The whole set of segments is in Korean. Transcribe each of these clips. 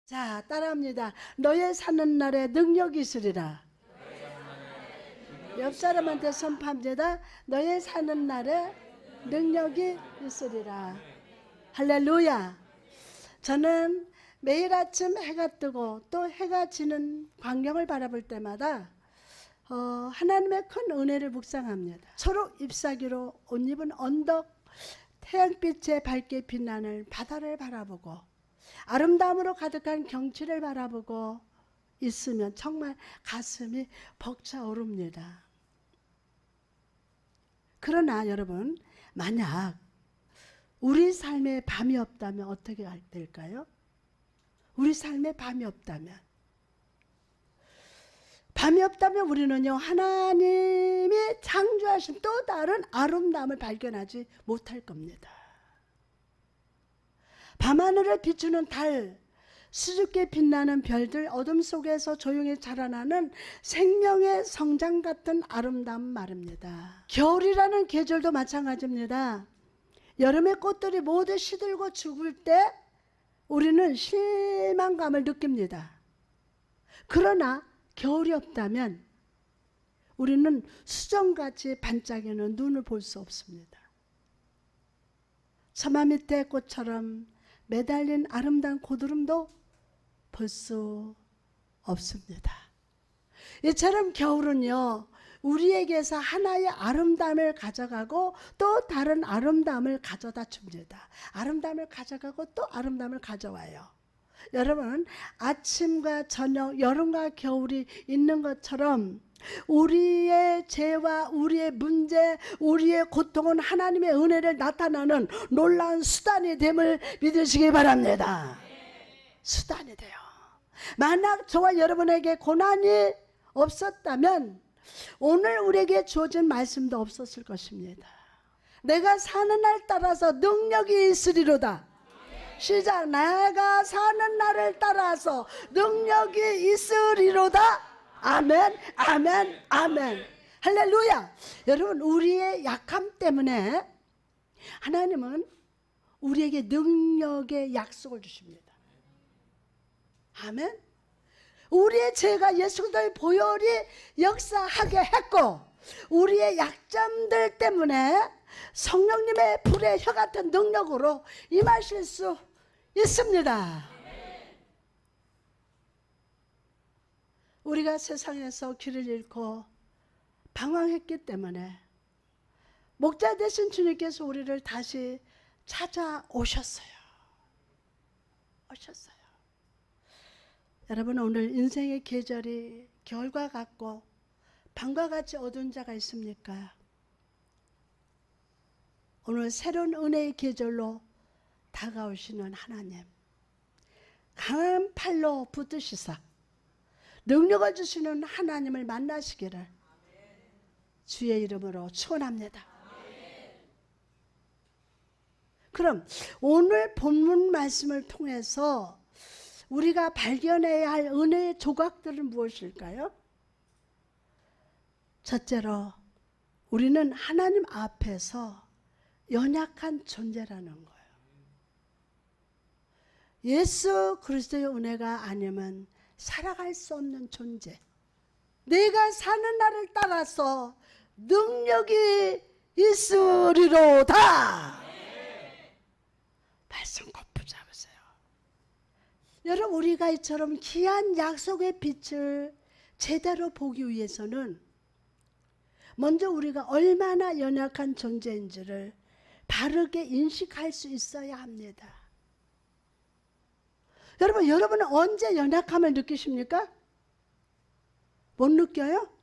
자, 따라합니다. 너의 사는 날에 능력이 있으리라. 옆 사람한테 선포합니다. 너의 사는 날에 능력이 있으리라. 할렐루야. 저는 매일 아침 해가 뜨고 또 해가 지는 광경을 바라볼 때마다 하나님의 큰 은혜를 묵상합니다. 초록 잎사귀로 옷 입은 언덕, 태양빛에 밝게 빛나는 바다를 바라보고 아름다움으로 가득한 경치를 바라보고 있으면 정말 가슴이 벅차오릅니다. 그러나 여러분, 만약 우리 삶에 밤이 없다면 어떻게 될까요? 우리 삶에 밤이 없다면 우리는요, 하나님이 창조하신 또 다른 아름다움을 발견하지 못할 겁니다. 밤하늘을 비추는 달, 수줍게 빛나는 별들, 어둠 속에서 조용히 자라나는 생명의 성장 같은 아름다움 말입니다. 겨울이라는 계절도 마찬가지입니다. 여름의 꽃들이 모두 시들고 죽을 때 우리는 실망감을 느낍니다. 그러나 겨울이 없다면 우리는 수정같이 반짝이는 눈을 볼 수 없습니다. 처마 밑에 꽃처럼 매달린 아름다운 고드름도 볼 수 없습니다. 이처럼 겨울은요, 우리에게서 하나의 아름다움을 가져가고 또 다른 아름다움을 가져다 줍니다. 아름다움을 가져가고 또 아름다움을 가져와요. 여러분, 아침과 저녁, 여름과 겨울이 있는 것처럼 우리의 죄와 우리의 문제, 우리의 고통은 하나님의 은혜를 나타나는 놀라운 수단이 됨을 믿으시기 바랍니다. 수단이 돼요. 만약 저와 여러분에게 고난이 없었다면 오늘 우리에게 주어진 말씀도 없었을 것입니다. 내가 사는 날 따라서 능력이 있으리로다. 시작. 내가 사는 날을 따라서 능력이 있으리로다. 아멘, 아멘, 아멘. 할렐루야. 여러분, 우리의 약함 때문에 하나님은 우리에게 능력의 약속을 주십니다. 아멘. 우리의 죄가 예수 그리스도의 보혈이 역사하게 했고 우리의 약점들 때문에 성령님의 불의 혀 같은 능력으로 임하실 수 있습니다. 우리가 세상에서 길을 잃고 방황했기 때문에 목자 되신 주님께서 우리를 다시 찾아오셨어요. 여러분, 오늘 인생의 계절이 겨울과 같고 밤과 같이 어두운 자가 있습니까? 오늘 새로운 은혜의 계절로 다가오시는 하나님, 강한 팔로 붙드시사 능력을 주시는 하나님을 만나시기를 주의 이름으로 축원합니다. 그럼 오늘 본문 말씀을 통해서 우리가 발견해야 할 은혜의 조각들은 무엇일까요? 첫째로 우리는 하나님 앞에서 연약한 존재라는 거예요. 예수 그리스도의 은혜가 아니면 살아갈 수 없는 존재. 내가 사는 날을 따라서 능력이 있으리로다. 말씀 꼭 붙잡으세요. 여러분, 우리가 이처럼 귀한 약속의 빛을 제대로 보기 위해서는 먼저 우리가 얼마나 연약한 존재인지를 바르게 인식할 수 있어야 합니다. 여러분, 여러분은 언제 연약함을 느끼십니까? 못 느껴요?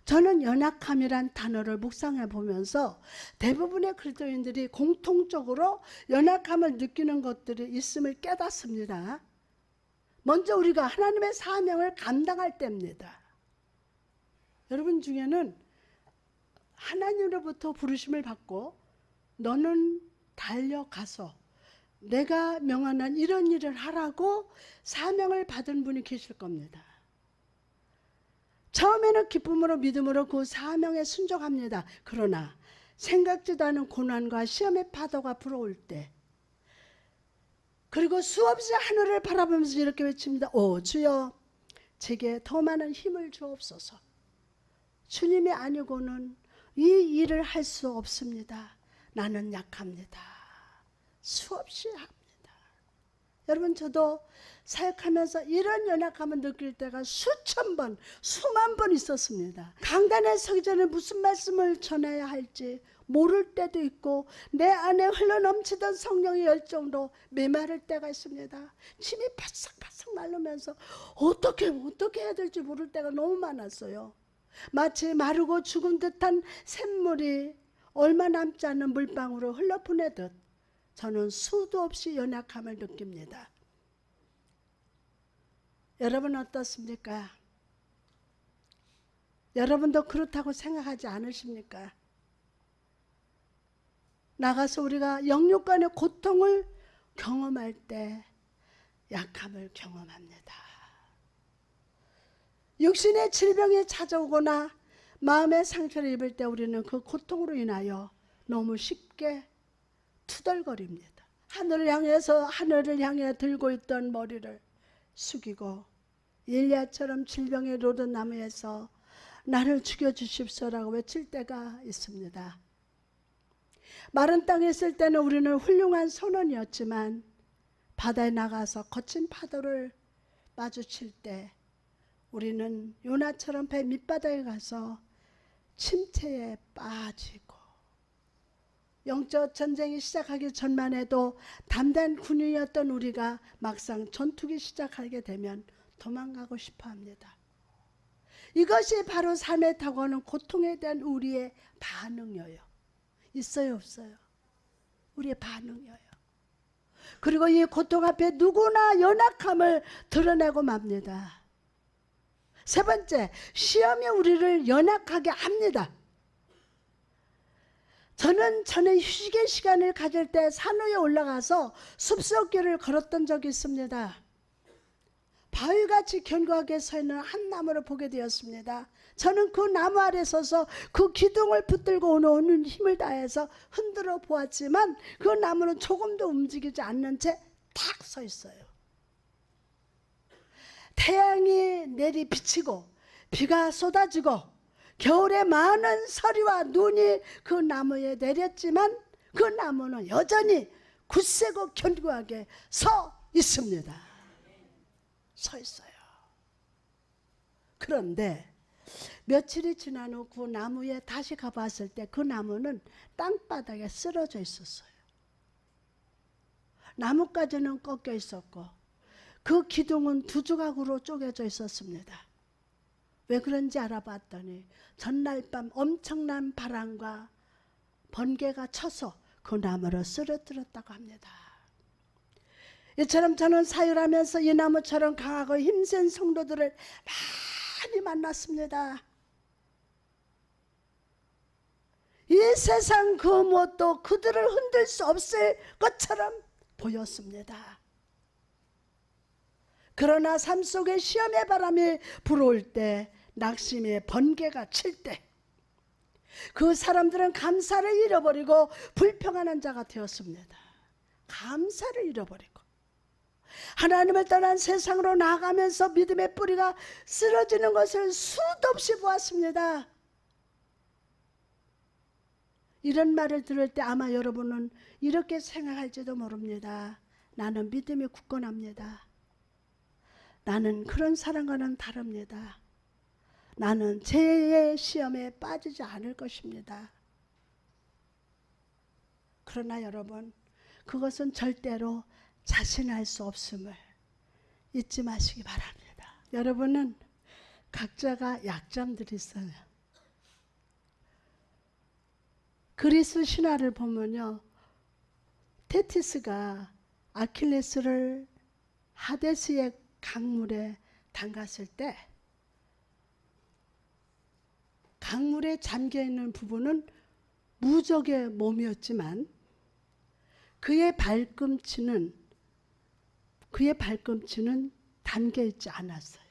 저는 연약함이란 단어를 묵상해 보면서 대부분의 그리스도인들이 공통적으로 연약함을 느끼는 것들이 있음을 깨닫습니다. 먼저 우리가 하나님의 사명을 감당할 때입니다. 여러분 중에는 하나님으로부터 부르심을 받고 너는 달려가서 내가 명하는 이런 일을 하라고 사명을 받은 분이 계실 겁니다. 처음에는 기쁨으로 믿음으로 그 사명에 순종합니다. 그러나 생각지도 않은 고난과 시험의 파도가 불어올 때, 그리고 수없이 하늘을 바라보면서 이렇게 외칩니다. 오 주여, 제게 더 많은 힘을 주옵소서. 주님이 아니고는 이 일을 할 수 없습니다. 나는 약합니다. 수없이 합니다. 여러분, 저도 사역하면서 이런 연약함을 느낄 때가 수천 번, 수만 번 있었습니다. 강단에 서기 전에 무슨 말씀을 전해야 할지 모를 때도 있고, 내 안에 흘러넘치던 성령의 열정도 메마를 때가 있습니다. 침이 바싹바싹 마르면서 어떻게 해야 될지 모를 때가 너무 많았어요. 마치 마르고 죽은 듯한 샘물이 얼마 남지 않은 물방울로 흘러보내듯 저는 수도 없이 연약함을 느낍니다. 여러분 어떻습니까? 여러분도 그렇다고 생각하지 않으십니까? 나가서 우리가 영육간의 고통을 경험할 때 약함을 경험합니다. 육신의 질병이 찾아오거나 마음의 상처를 입을 때 우리는 그 고통으로 인하여 너무 쉽게 투덜거립니다. 하늘을 향해 들고 있던 머리를 숙이고 엘리야처럼 질병에 노던 나무에서 나를 죽여주십시오라고 외칠 때가 있습니다. 마른 땅에 있을 때는 우리는 훌륭한 선원이었지만 바다에 나가서 거친 파도를 마주칠 때 우리는 요나처럼 배 밑바닥에 가서 침체에 빠지고, 영적 전쟁이 시작하기 전만 해도 담대한 군인이었던 우리가 막상 전투기 시작하게 되면 도망가고 싶어 합니다. 이것이 바로 삶에 다가오는 고통에 대한 우리의 반응이에요. 있어요, 없어요? 우리의 반응이에요. 그리고 이 고통 앞에 누구나 연약함을 드러내고 맙니다. 세 번째, 시험이 우리를 연약하게 합니다. 저는 휴식의 시간을 가질 때 산 위에 올라가서 숲속길을 걸었던 적이 있습니다. 바위같이 견고하게 서 있는 한 나무를 보게 되었습니다. 저는 그 나무 아래 서서 그 기둥을 붙들고 오는 힘을 다해서 흔들어 보았지만 그 나무는 조금도 움직이지 않는 채 탁 서 있어요. 태양이 내리비치고 비가 쏟아지고 겨울에 많은 서리와 눈이 그 나무에 내렸지만 그 나무는 여전히 굳세고 견고하게 서 있습니다. 서 있어요. 그런데 며칠이 지난 후 그 나무에 다시 가봤을 때 그 나무는 땅바닥에 쓰러져 있었어요. 나뭇가지는 꺾여 있었고 그 기둥은 두 조각으로 쪼개져 있었습니다. 왜 그런지 알아봤더니 전날 밤 엄청난 바람과 번개가 쳐서 그 나무를 쓰러뜨렸다고 합니다. 이처럼 저는 사역하면서 이 나무처럼 강하고 힘센 성도들을 많이 만났습니다. 이 세상 그 무엇도 그들을 흔들 수 없을 것처럼 보였습니다. 그러나 삶 속에 시험의 바람이 불어올 때, 낙심의 번개가 칠 때 그 사람들은 감사를 잃어버리고 불평하는 자가 되었습니다. 감사를 잃어버리고 하나님을 떠난 세상으로 나아가면서 믿음의 뿌리가 쓰러지는 것을 수도 없이 보았습니다. 이런 말을 들을 때 아마 여러분은 이렇게 생각할지도 모릅니다. 나는 믿음이 굳건합니다. 나는 그런 사람과는 다릅니다. 나는 죄의 시험에 빠지지 않을 것입니다. 그러나 여러분, 그것은 절대로 자신할 수 없음을 잊지 마시기 바랍니다. 여러분은 각자가 약점들이 있어요. 그리스 신화를 보면요, 테티스가 아킬레스를 하데스의 강물에 담갔을 때 강물에 잠겨있는 부분은 무적의 몸이었지만 그의 발꿈치는 담겨있지 않았어요.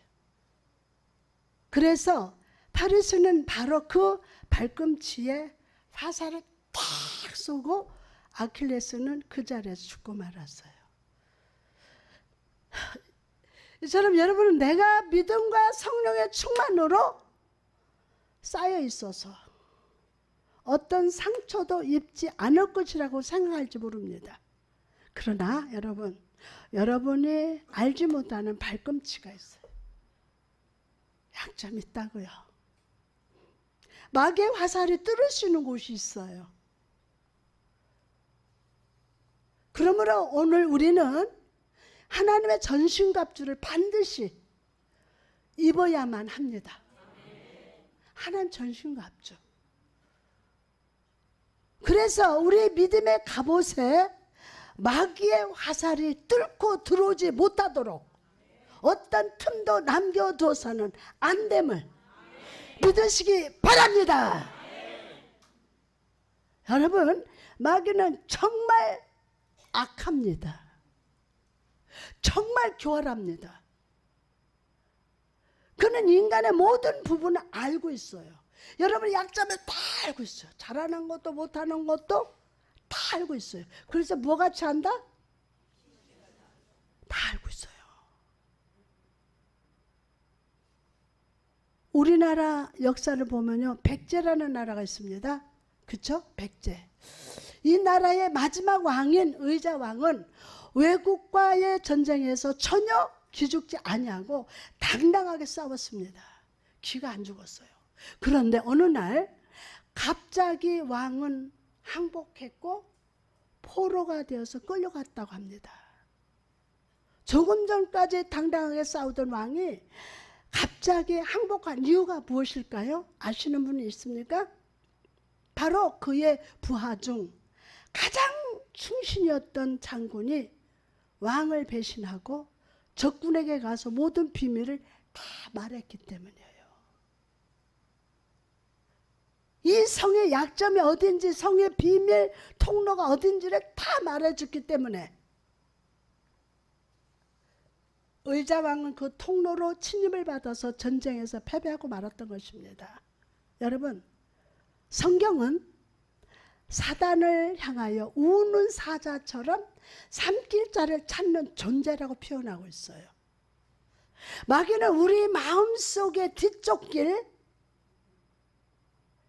그래서 파리스는 바로 그 발꿈치에 화살을 탁 쏘고 아킬레스는 그 자리에서 죽고 말았어요. 이처럼 여러분은 내가 믿음과 성령의 충만으로 쌓여 있어서 어떤 상처도 입지 않을 것이라고 생각할지 모릅니다. 그러나 여러분이 알지 못하는 발꿈치가 있어요. 약점이 있다고요. 마귀의 화살이 뚫을 수 있는 곳이 있어요. 그러므로 오늘 우리는 하나님의 전신갑주를 반드시 입어야만 합니다. 하나님 전신갑주. 그래서 우리 믿음의 갑옷에 마귀의 화살이 뚫고 들어오지 못하도록 어떤 틈도 남겨둬서는 안 됨을 믿으시기 바랍니다. 여러분, 마귀는 정말 악합니다. 정말 교활합니다. 그는 인간의 모든 부분을 알고 있어요. 여러분의 약점을 다 알고 있어요. 잘하는 것도 못하는 것도 다 알고 있어요. 그래서 뭐같이 한다? 다 알고 있어요. 우리나라 역사를 보면요, 백제라는 나라가 있습니다. 그쵸? 백제. 이 나라의 마지막 왕인 의자왕은 외국과의 전쟁에서 전혀 기죽지 아니하고 당당하게 싸웠습니다. 기가 안 죽었어요. 그런데 어느 날 갑자기 왕은 항복했고 포로가 되어서 끌려갔다고 합니다. 조금 전까지 당당하게 싸우던 왕이 갑자기 항복한 이유가 무엇일까요? 아시는 분이 있습니까? 바로 그의 부하 중 가장 충신이었던 장군이 왕을 배신하고 적군에게 가서 모든 비밀을 다 말했기 때문이에요. 이 성의 약점이 어딘지, 성의 비밀 통로가 어딘지를 다 말해줬기 때문에 의자왕은 그 통로로 침입을 받아서 전쟁에서 패배하고 말았던 것입니다. 여러분, 성경은 사단을 향하여 우는 사자처럼 삼킬자를 찾는 존재라고 표현하고 있어요. 마귀는 우리 마음속의 뒤쪽 길,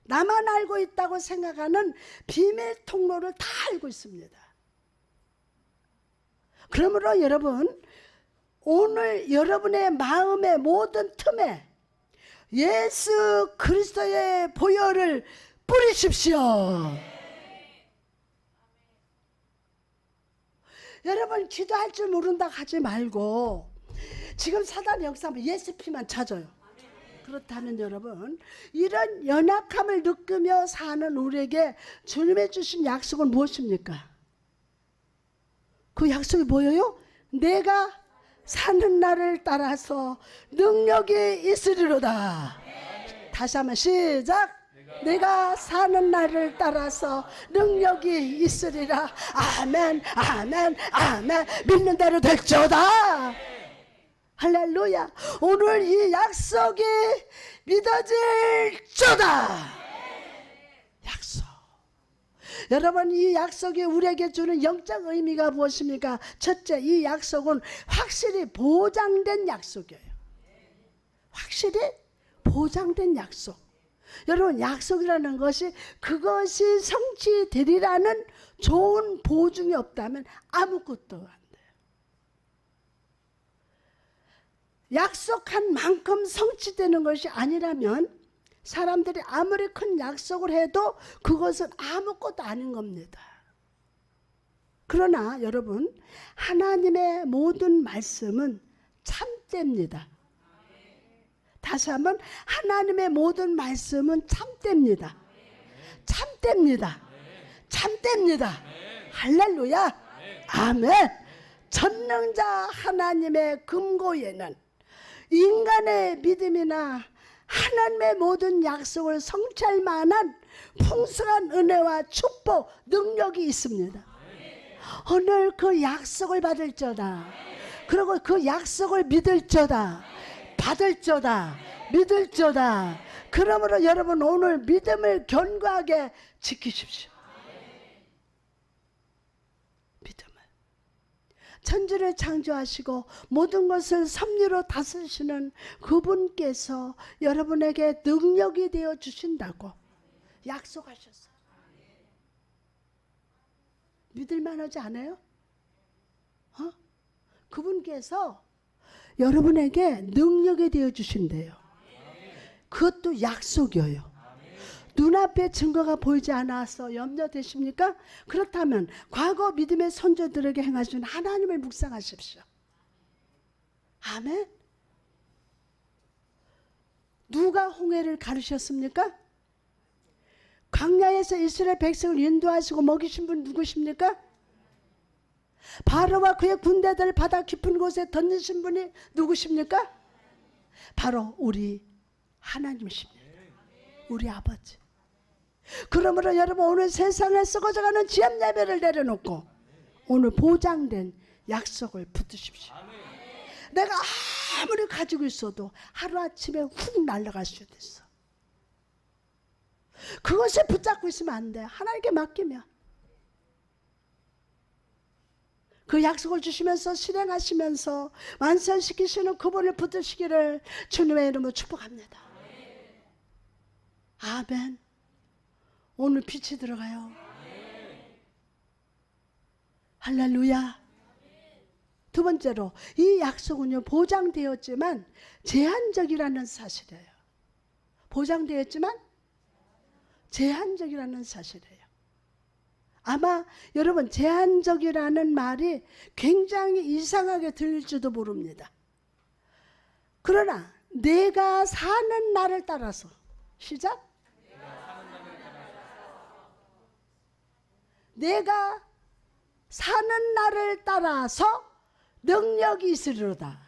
나만 알고 있다고 생각하는 비밀 통로를 다 알고 있습니다. 그러므로 여러분, 오늘 여러분의 마음의 모든 틈에 예수 그리스도의 보혈을 뿌리십시오. 여러분, 기도할 줄 모른다 하지 말고 지금 사단의 역사하면 예수 피만 찾아요. 그렇다면 여러분, 이런 연약함을 느끼며 사는 우리에게 주님이 주신 약속은 무엇입니까? 그 약속이 뭐예요? 내가 사는 날을 따라서 능력이 있으리로다. 다시 한번 시작. 내가 사는 날을 따라서 능력이 있으리라. 아멘, 아멘, 아멘. 믿는 대로 될지어다. 할렐루야. 오늘 이 약속이 믿어질지어다. 약속. 여러분, 이 약속이 우리에게 주는 영적 의미가 무엇입니까? 첫째, 이 약속은 확실히 보장된 약속이에요. 확실히 보장된 약속. 여러분, 약속이라는 것이 그것이 성취되리라는 좋은 보증이 없다면 아무것도 안 돼요. 약속한 만큼 성취되는 것이 아니라면 사람들이 아무리 큰 약속을 해도 그것은 아무것도 아닌 겁니다. 그러나 여러분, 하나님의 모든 말씀은 참됩니다. 다시 한번, 하나님의 모든 말씀은 참됩니다. 참됩니다. 참됩니다. 할렐루야. 아멘. 전능자 하나님의 금고에는 인간의 믿음이나 하나님의 모든 약속을 성취할 만한 풍성한 은혜와 축복, 능력이 있습니다. 오늘 그 약속을 받을저다. 그리고 그 약속을 믿을저다. 받을저다. 믿을저다. 그러므로 여러분 오늘 믿음을 견고하게 지키십시오. 믿음을. 천지를 창조하시고 모든 것을 섭리로 다스리시는 그분께서 여러분에게 능력이 되어 주신다고 약속하셨어요. 믿을만하지 않아요? 그분께서 여러분에게 능력이 되어 주신대요. 그것도 약속이에요. 눈앞에 증거가 보이지 않아서 염려되십니까? 그렇다면 과거 믿음의 선조들에게 행하신 하나님을 묵상하십시오. 아멘. 누가 홍해를 가르셨습니까? 광야에서 이스라엘 백성을 인도하시고 먹이신 분 누구십니까? 바로와 그의 군대들을 바다 깊은 곳에 던지신 분이 누구십니까? 바로 우리 하나님이십니다. 우리 아버지. 그러므로 여러분 오늘 세상에 썩어져가는 지압 예배를 내려놓고 오늘 보장된 약속을 붙드십시오. 내가 아무리 가지고 있어도 하루아침에 훅 날아갈 수도 있어. 그것을 붙잡고 있으면 안 돼. 하나님께 맡기면. 그 약속을 주시면서 실행하시면서 완성시키시는 그분을 붙드시기를 주님의 이름으로 축복합니다. 아멘. 오늘 빛이 들어가요. 할렐루야. 두 번째로 이 약속은요 보장되었지만 제한적이라는 사실이에요. 보장되었지만 제한적이라는 사실이에요. 아마 여러분 제한적이라는 말이 굉장히 이상하게 들릴지도 모릅니다. 그러나 내가 사는 날을 따라서 시작. 내가 사는 날을 따라서 능력이 있으리로다.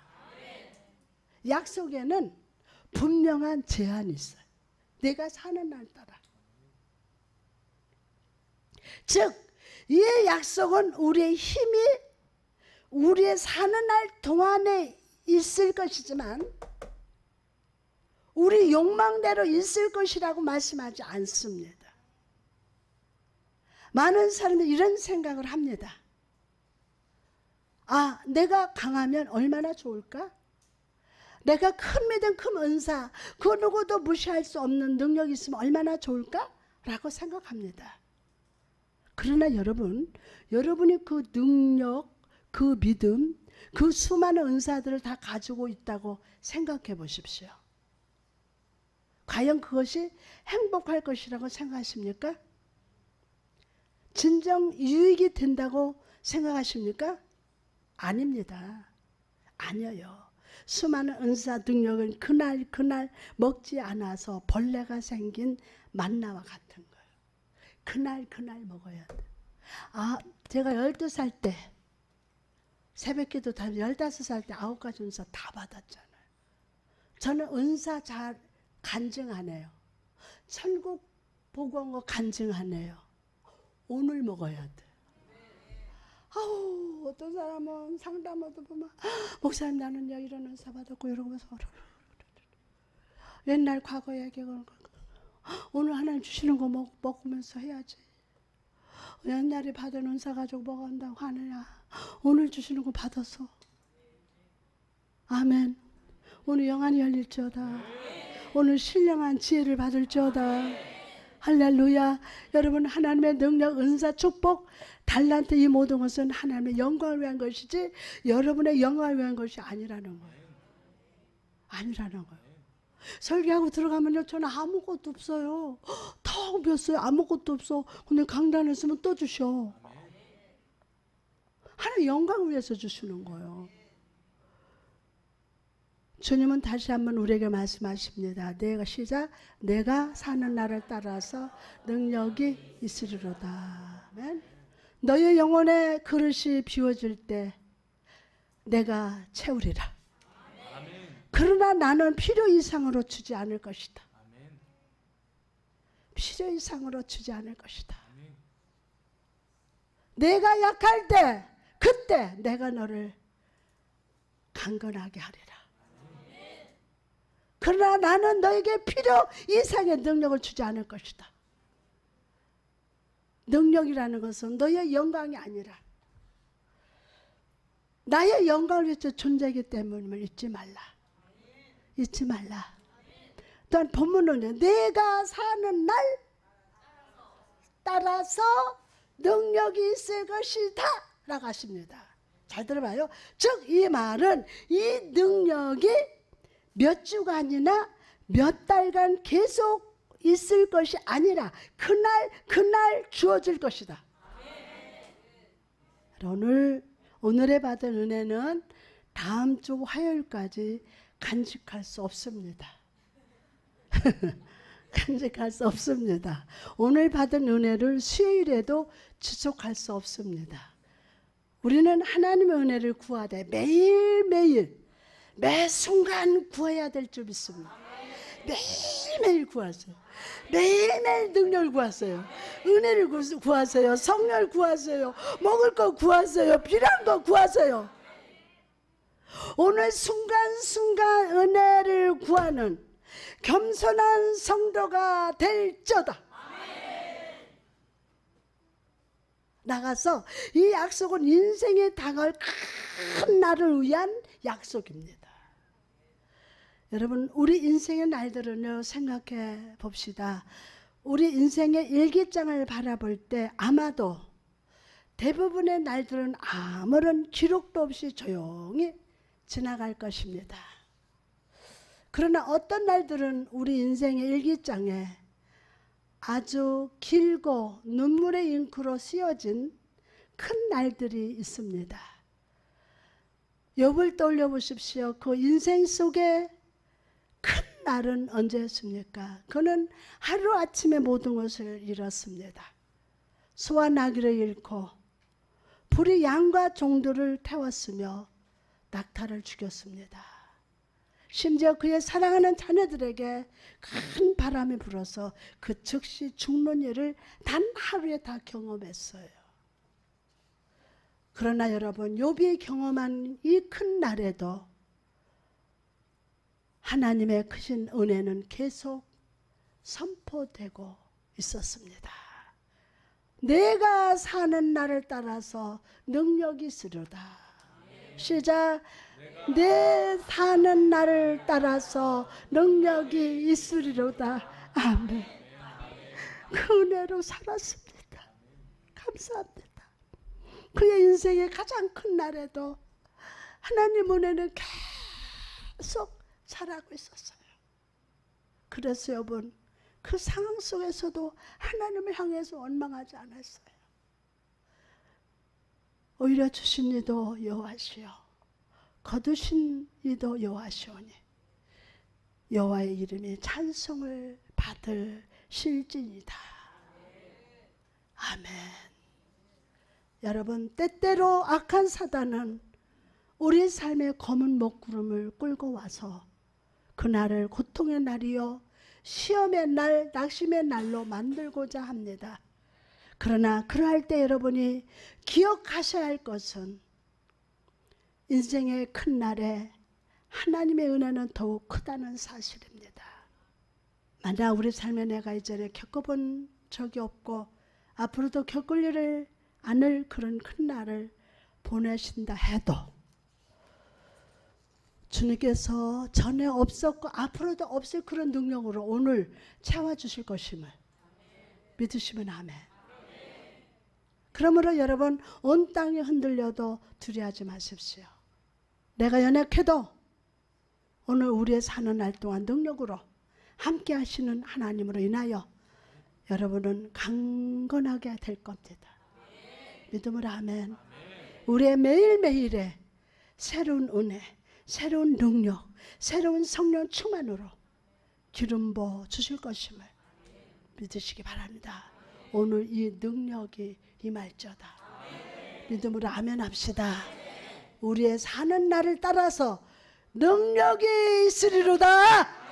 약속에는 분명한 제한이 있어요. 내가 사는 날 따라. 즉, 이 약속은 우리의 힘이 우리의 사는 날 동안에 있을 것이지만 우리 욕망대로 있을 것이라고 말씀하지 않습니다. 많은 사람들이 이런 생각을 합니다. 아, 내가 강하면 얼마나 좋을까? 내가 큰 믿음, 큰 은사, 그 누구도 무시할 수 없는 능력이 있으면 얼마나 좋을까? 라고 생각합니다. 그러나 여러분, 여러분이 그 능력, 그 믿음, 그 수많은 은사들을 다 가지고 있다고 생각해 보십시오. 과연 그것이 행복할 것이라고 생각하십니까? 진정 유익이 된다고 생각하십니까? 아닙니다. 아니에요. 수많은 은사 능력은 그날 먹지 않아서 벌레가 생긴 만나와 같은 거예요. 그날 먹어야 돼. 아, 제가 12살 때 새벽기도 다 15살 때 9가지 은사 다 받았잖아요. 저는 은사 잘 간증하네요. 천국 보고 온 거 간증하네요. 오늘 먹어야 돼. 아우, 어떤 사람은 상담하다 보면 목사님 나는요 이런 은사 받았고 이러면서 옛날 과거 얘기하고 오늘 하나님 주시는 거 먹으면서 해야지. 옛날에 받은 은사 가지고 먹어간다고 하느냐. 오늘 주시는 거 받아서. 아멘. 오늘 영안이 열릴지어다. 오늘 신령한 지혜를 받을지어다. 할렐루야. 여러분 하나님의 능력, 은사, 축복, 달란트 이 모든 것은 하나님의 영광을 위한 것이지 여러분의 영광을 위한 것이 아니라는 거예요. 아니라는 거예요. 설교하고 들어가면요 저는 아무것도 없어요. 텅 비었어요. 아무것도 없어. 근데 강단에 있으면 또 주셔. 하나님 영광을 위해서 주시는 거예요. 주님은 다시 한번 우리에게 말씀하십니다. 내가 사는 날을 따라서 능력이 있으리로다. 아멘. 너의 영혼의 그릇이 비워질 때 내가 채우리라. 그러나 나는 필요 이상으로 주지 않을 것이다. 필요 이상으로 주지 않을 것이다. 내가 약할 때 그때 내가 너를 강건하게 하리라. 그러나 나는 너에게 필요 이상의 능력을 주지 않을 것이다. 능력이라는 것은 너의 영광이 아니라 나의 영광을 위해서 존재하기 때문임을 잊지 말라. 잊지 말라. 또한 본문은 내가 사는 날 따라서 능력이 있을 것이다 라고 하십니다. 잘 들어봐요. 즉 이 말은 이 능력이 몇 주간이나 몇 달간 계속 있을 것이 아니라 그날 주어질 것이다. 오늘에 받은 은혜는 다음 주 화요일까지 간직할 수 없습니다. 간직할 수 없습니다. 오늘 받은 은혜를 수요일에도 지속할 수 없습니다. 우리는 하나님의 은혜를 구하되 매일매일 매 순간 구해야 될 줄 믿습니다. 매일매일 구하세요. 매일매일 능력을 구하세요. 은혜를 구하세요. 성령을 구하세요. 먹을 거 구하세요. 필요한 거 구하세요. 오늘 순간순간 은혜를 구하는 겸손한 성도가 될저다. 나가서 이 약속은 인생에 다가올 큰 날을 위한 약속입니다. 여러분 우리 인생의 날들은요 생각해 봅시다. 우리 인생의 일기장을 바라볼 때 아마도 대부분의 날들은 아무런 기록도 없이 조용히 지나갈 것입니다. 그러나 어떤 날들은 우리 인생의 일기장에 아주 길고 눈물의 잉크로 쓰여진 큰 날들이 있습니다. 욥을 떠올려 보십시오. 그 인생 속에 큰 날은 언제였습니까? 그는 하루아침에 모든 것을 잃었습니다. 소와 나귀를 잃고 불이 양과 종들을 태웠으며 낙타를 죽였습니다. 심지어 그의 사랑하는 자녀들에게 큰 바람이 불어서 그 즉시 죽는 일을 단 하루에 다 경험했어요. 그러나 여러분 욥이 경험한 이 큰 날에도 하나님의 크신 은혜는 계속 선포되고 있었습니다. 내가 사는 날을 따라서 능력이 있으리로다. 시작. 내 사는 날을 따라서 능력이 있으리로다. 아멘. 그 은혜로 살았습니다. 감사합니다. 그의 인생의 가장 큰 날에도 하나님 은혜는 계속 잘하고 있었어요. 그래서 여러분 그 상황 속에서도 하나님을 향해서 원망하지 않았어요. 오히려 주신 이도 여호와시요 거두신 이도 여호와시오니 여호와의 이름이 찬송을 받을 실지니이다. 아멘. 여러분 때때로 악한 사단은 우리 삶의 검은 먹구름을 끌고 와서 그날을 고통의 날이요 시험의 날, 낙심의 날로 만들고자 합니다. 그러나 그러할 때 여러분이 기억하셔야 할 것은 인생의 큰 날에 하나님의 은혜는 더욱 크다는 사실입니다. 만약 우리 삶에 내가 이전에 겪어본 적이 없고 앞으로도 겪을 일을 않을 그런 큰 날을 보내신다 해도 주님께서 전에 없었고 앞으로도 없을 그런 능력으로 오늘 채워주실 것임을 믿으시면 아멘. 그러므로 여러분 온 땅이 흔들려도 두려워하지 마십시오. 내가 연약해도 오늘 우리의 사는 날 동안 능력으로 함께 하시는 하나님으로 인하여 여러분은 강건하게 될 겁니다. 믿음으로 아멘. 우리의 매일매일의 새로운 은혜, 새로운 능력, 새로운 성령 충만으로 기름 부어 주실 것임을 믿으시기 바랍니다. 오늘 이 능력이 임할지어다. 믿음으로 아멘 합시다. 우리의 사는 날을 따라서 능력이 있으리로다.